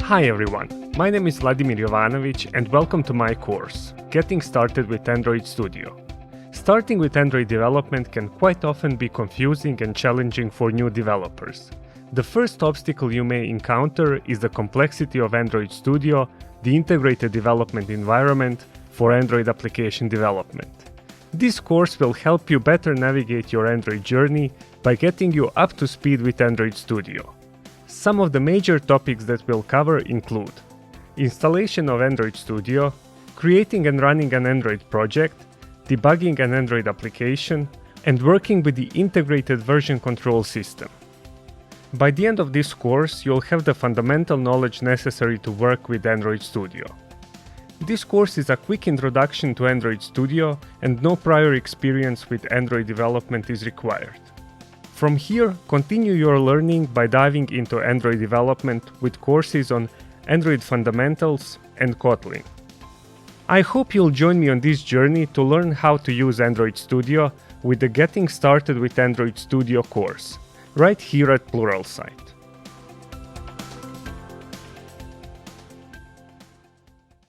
Hi everyone, my name is Vladimir Jovanovic and welcome to my course, Getting Started with Android Studio. Starting with Android development can quite often be confusing and challenging for new developers. The first obstacle you may encounter is the complexity of Android Studio, the integrated development environment for Android application development. This course will help you better navigate your Android journey by getting you up to speed with Android Studio. Some of the major topics that we'll cover include installation of Android Studio, creating and running an Android project, debugging an Android application, and working with the integrated version control system. By the end of this course, you'll have the fundamental knowledge necessary to work with Android Studio. This course is a quick introduction to Android Studio, and no prior experience with Android development is required. From here, continue your learning by diving into Android development with courses on Android fundamentals and Kotlin. I hope you'll join me on this journey to learn how to use Android Studio with the Getting Started with Android Studio course, right here at Pluralsight.